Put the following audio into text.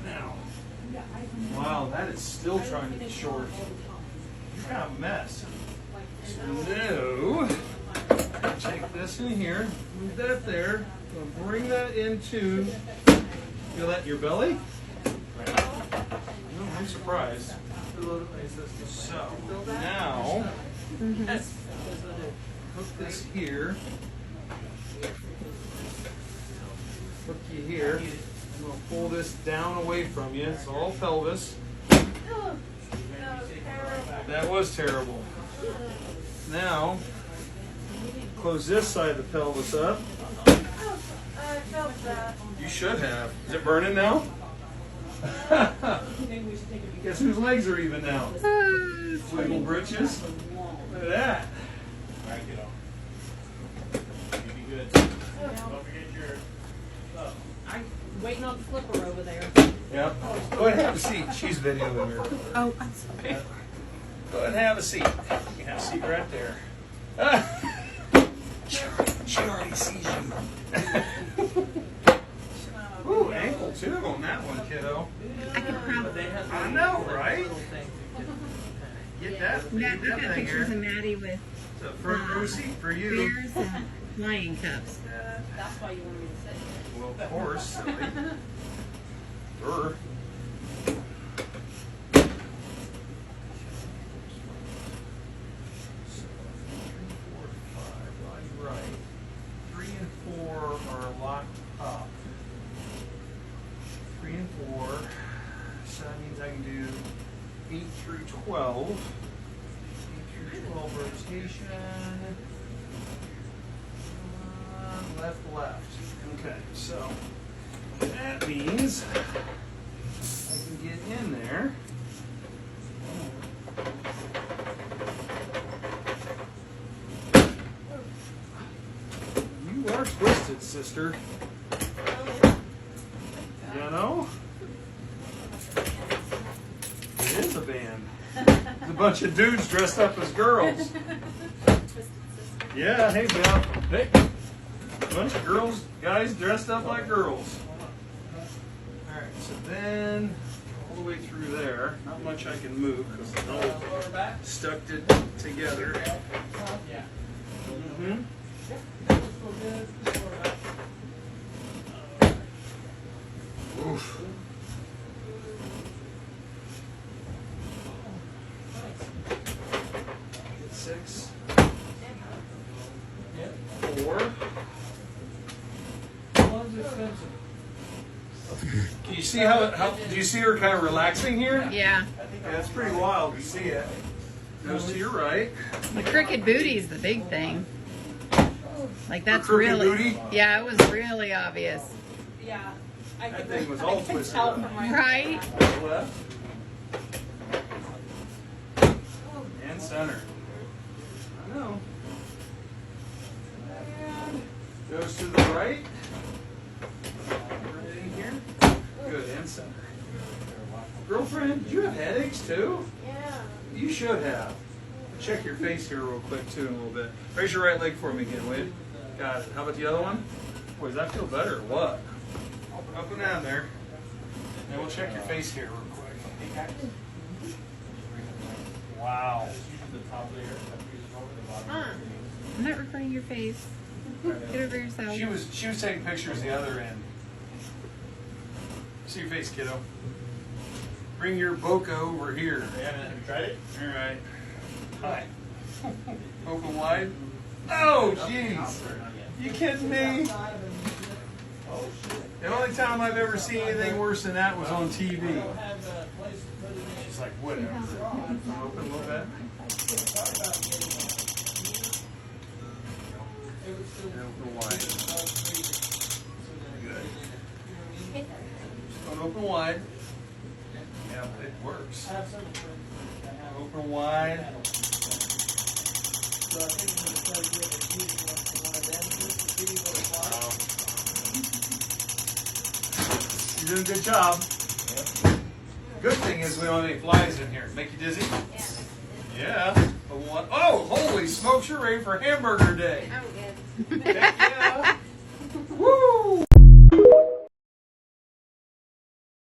Now, wow, that is still trying to be short. You're kind of a mess. So now, take this in here, move that there, we'll bring that into, feel that in your belly? No, I'm surprised. So, now, hook this here, hook you here. I'm going to pull this down away from you. It's all pelvis. That was terrible. Now, close this side of the pelvis up. I felt that. You should have. Is it burning now? Guess whose legs are even now? Wiggle britches. Look at that. I'm waiting on the flipper over there. Yep. Go ahead and have a seat. She's videoing her. Oh, I'm sorry. Go ahead and have a seat. You can have a seat right there. She already sees you. Ooh, ankle too on that one, kiddo. I could probably. I know, right? Get that. Matt, Get we that got thing pictures here. of Maddie with It's a front row seat for you. bears and lion cubs. That's why you wanted me to sit here. Well, of course. Silly. Sure. Right. 3 and 4 are locked up. 3 and 4. So that means I can do 8 through 12. 8 through 12 rotation. Left, left. Okay, so that means I can get in there. You are twisted, sister. You know? It is a band. It's a bunch of dudes dressed up as girls. Yeah, hey, Belle. Hey. A bunch of girls, guys dressed up like girls. Alright, so then all the way through there, not much I can move because the nose stuck it together. Mm-hmm. Oof. Get 6. 4. Can you see how do you see her kind of relaxing here? Yeah. Yeah, it's pretty wild to see it. Goes to your right. The crooked booty is the big thing. Like that's crooked really. booty? Yeah, it was really obvious. Yeah. I That could, thing was all I could twisted tell up. from my Right? Left. And center. I know. And goes to the right. Right in here. Good, and center. Girlfriend, do you have headaches too? Yeah. You should have. Check your face here real quick too in a little bit. Raise your right leg for me again, will you? Got it. How about the other one? Boy, does that feel better or what? Up and down there. And we'll check your face here real quick. Wow. I'm not recording your face. Get over yourself. She was taking pictures the other end. See your face, kiddo. Bring your bokeh over here. Have you tried it? All right. Hi. Open wide. Oh, jeez. You kidding me? The only time I've ever seen anything worse than that was on TV. She's like, whatever. Open a little bit. And open wide. Good. Just going open wide. Yeah, it works. Open wide. Wow. You're doing a good job. Good thing is we don't have any flies in here. Make you dizzy? Yeah. But what? Oh, holy smokes, you're ready for hamburger day. I'm good. Heck yeah.